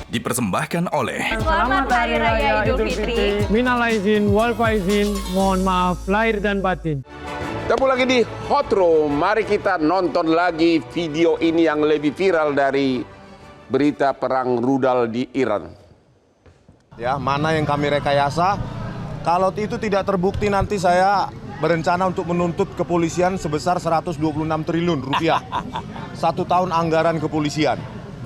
dipersembahkan oleh Selamat Hari Raya Idul Fitri. Minal aizin, wal faizin, mohon maaf lahir dan batin. Ketemu lagi di Hot Room. Mari kita nonton lagi video ini yang lebih viral dari berita perang rudal di Iran. Ya, mana yang kami rekayasa? Kalau itu tidak terbukti, nanti saya berencana untuk menuntut kepolisian sebesar 126 triliun rupiah. 1 tahun anggaran kepolisian.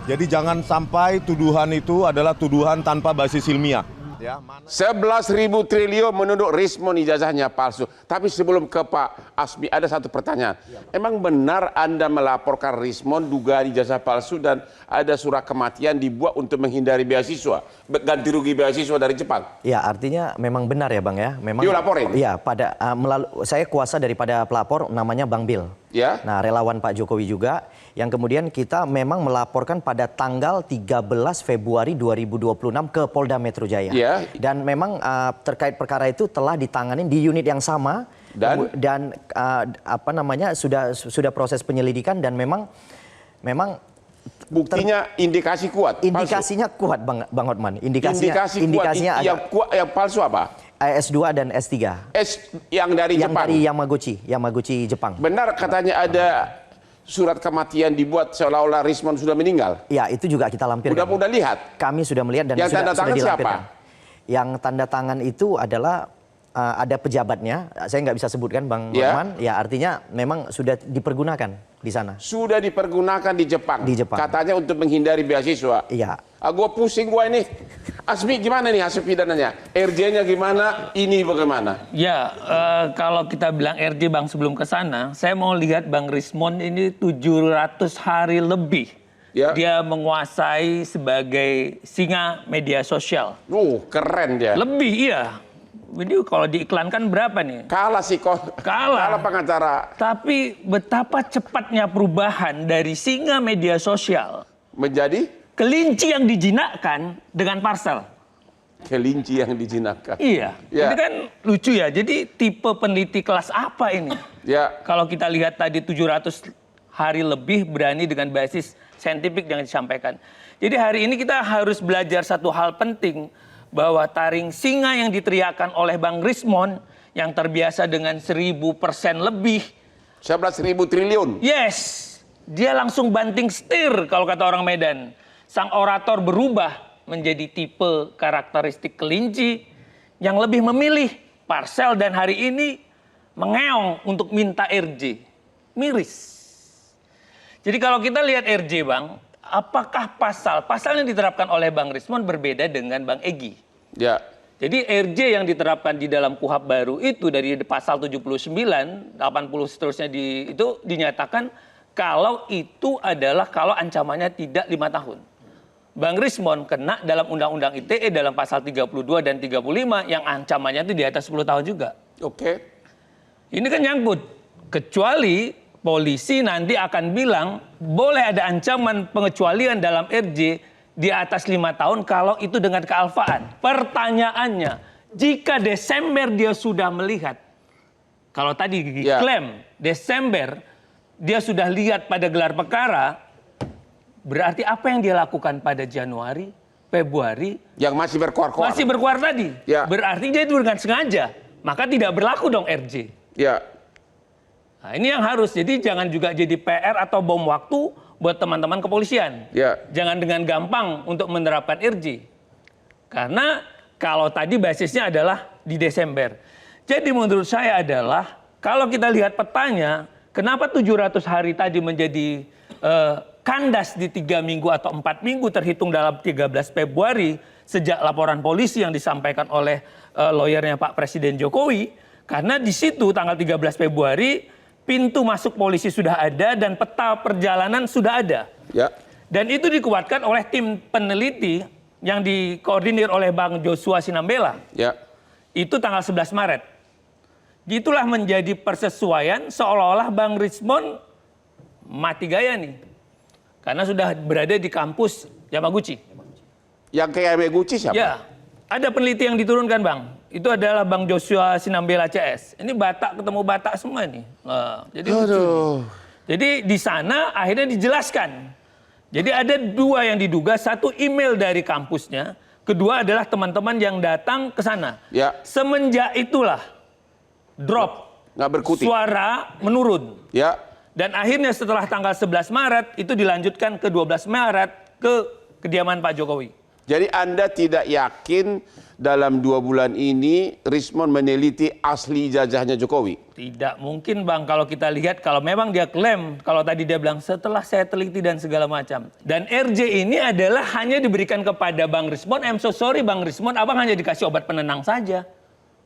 Jadi jangan sampai tuduhan itu adalah tuduhan tanpa basis ilmiah. Ya, 11.000 triliun menurut Rismon ijazahnya palsu. Tapi sebelum ke Pak Asmi ada satu pertanyaan. Emang benar Anda melaporkan Rismon dugaan ijazah palsu dan ada surat kematian dibuat untuk menghindari beasiswa, ganti rugi beasiswa dari Jepang? Ya, artinya memang benar ya Bang ya. Memang. Yuk laporin. Iya, saya kuasa daripada pelapor namanya Bang Bil. Ya. Nah, relawan Pak Jokowi juga, yang kemudian kita memang melaporkan pada tanggal 13 Februari 2026 ke Polda Metro Jaya. Ya. Dan memang terkait perkara itu telah ditangani di unit yang sama dan sudah proses penyelidikan dan memang buktinya indikasi kuat. indikasinya palsu. kuat Bang Hotman. Indikasinya yang palsu apa? S2 dan S3. Yang dari Jepang. Dari Yamaguchi, Jepang. Benar katanya ada surat kematian dibuat seolah-olah Rismon sudah meninggal. Ya, itu juga kita lampirkan. Udah lihat. Kami sudah melihat dan yang sudah tanda tangan dilampirkan. siapa? Yang tanda tangan itu adalah ada pejabatnya. Saya nggak bisa sebutkan Bang Hotman. Ya, artinya memang sudah dipergunakan di sana. Sudah dipergunakan di Jepang. Di Jepang. Katanya untuk menghindari beasiswa. Iya. Gua pusing gua ini. Asmi gimana nih hasil pidananya? RJ-nya gimana? Ini bagaimana? Ya, kalau kita bilang RJ Bang sebelum ke sana, saya mau lihat Bang Rismon ini 700 hari lebih. Ya. Dia menguasai sebagai singa media sosial. Keren dia. Lebih iya. Jadi kalau diiklankan berapa nih? Kalah sih kok. Kalah pengacara. Tapi betapa cepatnya perubahan dari singa media sosial Menjadi? kelinci yang dijinakkan dengan parsel. Kelinci yang dijinakkan. Iya. Ya. Ini kan lucu ya. Jadi tipe peneliti kelas apa ini? Ya. Kalau kita lihat tadi 700 hari lebih berani dengan basis saintifik yang disampaikan. Jadi hari ini kita harus belajar satu hal penting. Bahwa taring singa yang diteriakan oleh Bang Rismon yang terbiasa dengan 1000% lebih. 11.000 triliun. Yes. Dia langsung banting setir kalau kata orang Medan. Sang orator berubah menjadi tipe karakteristik kelinci yang lebih memilih parsel dan hari ini mengeong untuk minta RJ. Miris. Jadi kalau kita lihat RJ Bang, apakah pasal yang diterapkan oleh Bang Rismon berbeda dengan Bang Egy? Ya. Jadi RJ yang diterapkan di dalam KUHP baru itu dari pasal 79, 80 seterusnya itu dinyatakan kalau itu adalah kalau ancamannya tidak 5 tahun. Bang Rismon kena dalam Undang-Undang ITE dalam pasal 32 dan 35 yang ancamannya itu di atas 10 tahun juga. Oke. Ini kan nyangkut. Kecuali polisi nanti akan bilang boleh ada ancaman pengecualian dalam RJ di atas 5 tahun kalau itu dengan kealfaan. Pertanyaannya, jika Desember dia sudah melihat, kalau tadi diklaim Desember dia sudah lihat pada gelar perkara, berarti apa yang dia lakukan pada Januari, Februari, yang masih berkuar-kuar. Masih berkuar tadi. Ya. Berarti dia itu dengan sengaja. Maka tidak berlaku dong RJ. Ya. Nah, ini yang harus. Jadi jangan juga jadi PR atau bom waktu buat teman-teman kepolisian. Ya. Jangan dengan gampang untuk menerapkan RJ. Karena kalau tadi basisnya adalah di Desember. Jadi menurut saya adalah kalau kita lihat petanya, kenapa 700 hari tadi menjadi kandas di 3 minggu atau 4 minggu terhitung dalam 13 Februari sejak laporan polisi yang disampaikan oleh lawyernya Pak Presiden Jokowi. Karena di situ tanggal 13 Februari pintu masuk polisi sudah ada dan peta perjalanan sudah ada. Ya. Dan itu dikuatkan oleh tim peneliti yang dikoordinir oleh Bang Joshua Sinambela. Ya. Itu tanggal 11 Maret. Itulah menjadi persesuaian seolah-olah Bang Rismon mati gaya nih. Karena sudah berada di kampus Yamaguchi. Yang kayak Yamaguchi siapa? Ya, ada peneliti yang diturunkan Bang. Itu adalah Bang Joshua Sinambela CS. Ini Batak ketemu Batak semua nih. Jadi lucu nih. Jadi di sana akhirnya dijelaskan Jadi ada dua yang diduga, satu email dari kampusnya, kedua adalah teman-teman yang datang ke sana. Ya. Semenjak itulah drop, Nggak berkutik. suara menurun. Ya. Dan akhirnya setelah tanggal 11 Maret itu dilanjutkan ke 12 Maret ke kediaman Pak Jokowi. Jadi Anda tidak yakin dalam 2 bulan ini Rismon meneliti asli ijazahnya Jokowi? Tidak mungkin Bang, kalau kita lihat, kalau memang dia klaim, kalau tadi dia bilang setelah saya teliti dan segala macam. Dan RJ ini adalah hanya diberikan kepada Bang Rismon, I'm so sorry Bang Rismon, abang hanya dikasih obat penenang saja.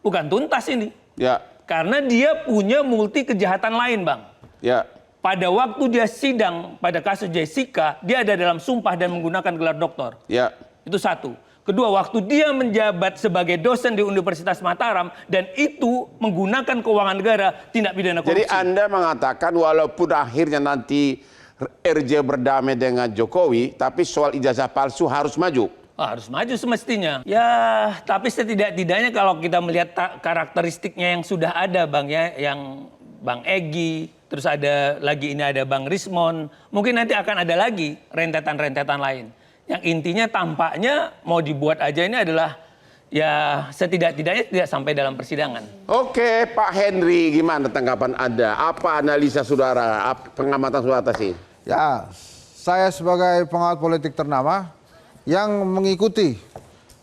Bukan tuntas ini. Ya. Karena dia punya multi kejahatan lain Bang. Ya. Pada waktu dia sidang pada kasus Jessica, dia ada dalam sumpah dan menggunakan gelar doktor. Ya. Itu satu. Kedua, waktu dia menjabat sebagai dosen di Universitas Mataram dan itu menggunakan keuangan negara, tindak pidana korupsi. Jadi Anda mengatakan walaupun akhirnya nanti RJ berdamai dengan Jokowi, tapi soal ijazah palsu harus maju. Harus maju semestinya. Ya, tapi setidak-tidaknya kalau kita melihat karakteristiknya yang sudah ada Bang ya, yang Bang Egy, terus ada lagi ini ada Bang Rismon, mungkin nanti akan ada lagi rentetan-rentetan lain. Yang intinya tampaknya mau dibuat aja ini adalah ya setidak-tidaknya tidak sampai dalam persidangan. Oke, Pak Henry, gimana tanggapan Anda? Apa analisa saudara, pengamatan saudara atas ini? Ya, saya sebagai pengawat politik ternama yang mengikuti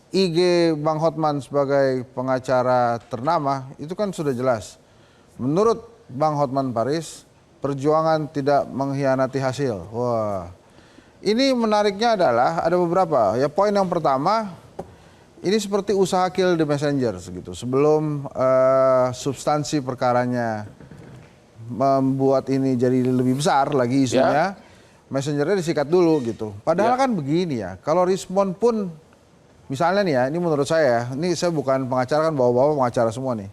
IG Bang Hotman sebagai pengacara ternama, itu kan sudah jelas. Menurut Bang Hotman Paris, perjuangan tidak mengkhianati hasil. Wah. Ini menariknya adalah ada beberapa. Ya, poin yang pertama, ini seperti usaha kill the messenger gitu. Sebelum substansi perkaranya membuat ini jadi lebih besar lagi isunya, messengernya disikat dulu gitu. Padahal kan begini ya, kalau Rismon pun misalnya nih ya, ini menurut saya, ini saya bukan pengacara, kan bawa-bawa pengacara semua nih.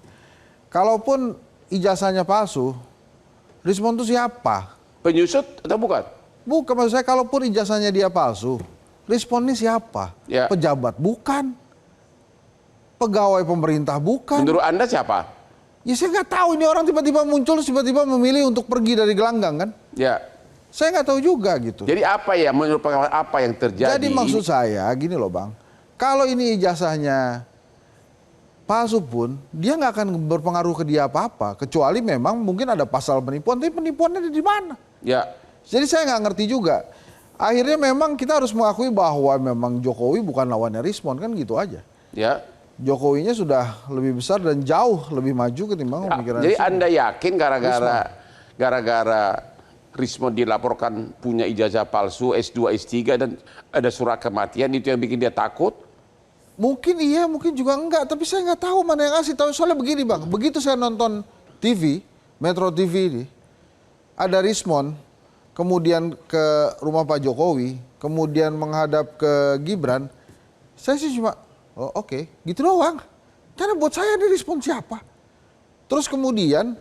Kalaupun ijazahnya palsu, Rismon itu siapa? Penyusut atau bukan? Bukan, maksud saya kalaupun ijazahnya dia palsu, Rismon ini siapa? Ya. Pejabat bukan, pegawai pemerintah bukan. Menurut Anda siapa? Ya saya nggak tahu, ini orang tiba-tiba muncul, tiba-tiba memilih untuk pergi dari gelanggang kan? Ya. Saya nggak tahu juga gitu. Jadi apa ya, menurut pengalaman apa yang terjadi? Jadi maksud saya gini loh Bang, kalau ini ijazahnya palsu pun, dia nggak akan berpengaruh ke dia apa-apa, kecuali memang mungkin ada pasal penipuan, tapi penipuannya ada di mana? Ya. Jadi saya nggak ngerti juga. Akhirnya memang kita harus mengakui bahwa memang Jokowi bukan lawannya Rismon, kan gitu aja. Ya. Jokowinya sudah lebih besar dan jauh lebih maju ketimbang pemikiran Jadi Rismon. Anda yakin gara-gara Rismon dilaporkan punya ijazah palsu S2, S3 dan ada surat kematian, itu yang bikin dia takut? Mungkin iya, mungkin juga enggak, tapi saya nggak tahu mana yang asli. Tahu soalnya begini Bang, begitu saya nonton TV, Metro TV ini, ada Rismon, kemudian ke rumah Pak Jokowi, kemudian menghadap ke Gibran, saya sih cuma, oh oke, gitu doang. Karena buat saya ini Rismon siapa? Terus kemudian,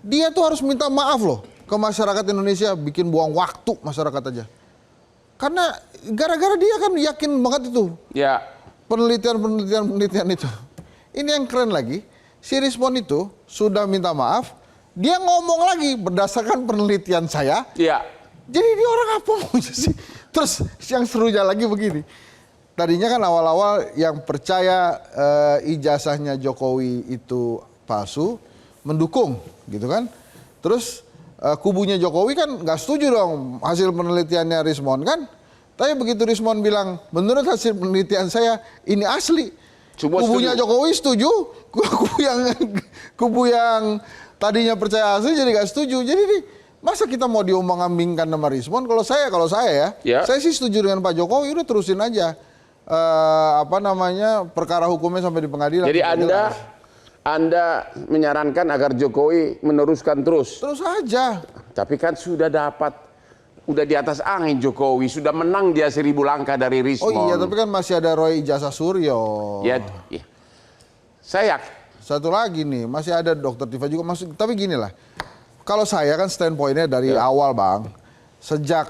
dia tuh harus minta maaf loh ke masyarakat Indonesia, bikin buang waktu masyarakat aja. Karena gara-gara dia kan yakin banget itu. Ya. Penelitian itu. Ini yang keren lagi, si Rismon itu sudah minta maaf, dia ngomong lagi berdasarkan penelitian saya. Ya. Jadi ini orang apa sih? Terus yang serunya lagi begini. Tadinya kan awal-awal yang percaya ijazahnya Jokowi itu palsu, mendukung gitu kan. Terus kubunya Jokowi kan nggak setuju dong hasil penelitiannya Rismon kan. Tapi begitu Rismon bilang, menurut hasil penelitian saya ini asli. Cuma kubunya setuju. Jokowi setuju, kubu yang tadinya percaya asli jadi nggak setuju. Jadi nih, masa kita mau diombang-ambingkan nama Rismon? Kalau saya ya, saya sih setuju dengan Pak Jokowi, udah terusin aja perkara hukumnya sampai di pengadilan. Jadi Anda menyarankan agar Jokowi meneruskan terus. Terus aja. Tapi kan sudah di atas angin Jokowi, sudah menang dia 1000 langkah dari Rismon. Oh iya, tapi kan masih ada Roy Ijazah Suryo. Ya. Saya Satu lagi nih, masih ada Dr. Tifa juga. Tapi gini lah, kalau saya kan standpointnya dari awal Bang, sejak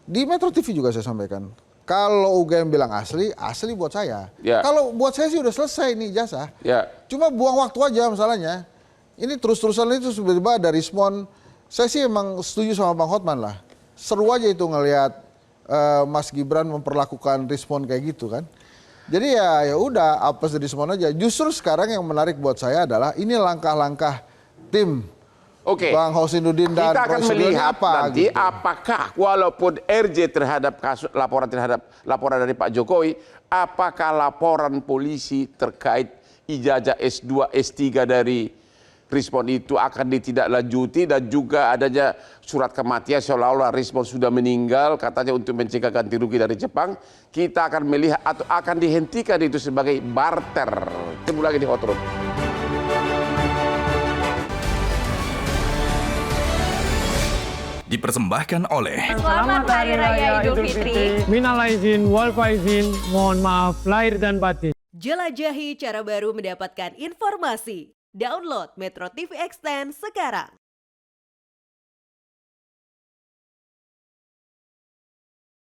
di Metro TV juga saya sampaikan, kalau UGM bilang asli buat saya. Ya. Kalau buat saya sih udah selesai nih ijazah. Ya. Cuma buang waktu aja masalahnya. Ini terus-terusan itu tiba-tiba ada Rismon. Saya sih emang setuju sama Bang Hotman lah. Seru aja itu ngelihat Mas Gibran memperlakukan Rismon kayak gitu kan. Jadi ya udah apes Rismon aja. Justru sekarang yang menarik buat saya adalah ini langkah-langkah tim Oke. Bang Hosinuddin dan Kita akan Roy Suryo melihat apa nanti gitu. apakah walaupun RJ terhadap kasus laporan dari Pak Jokowi, apakah laporan polisi terkait ijazah S2, S3 dari Rismon itu akan ditindaklanjuti dan juga adanya surat kematian seolah-olah Rismon sudah meninggal katanya untuk mencegah ganti rugi dari Jepang. Kita akan melihat atau akan dihentikan itu sebagai barter. Tunggu lagi di Hot Room. Dipersembahkan oleh Selamat Hari Raya Idul Fitri. Minal aizin, wal faizin, mohon maaf lahir dan batin. Jelajahi cara baru mendapatkan informasi. Download Metro TV Extend sekarang.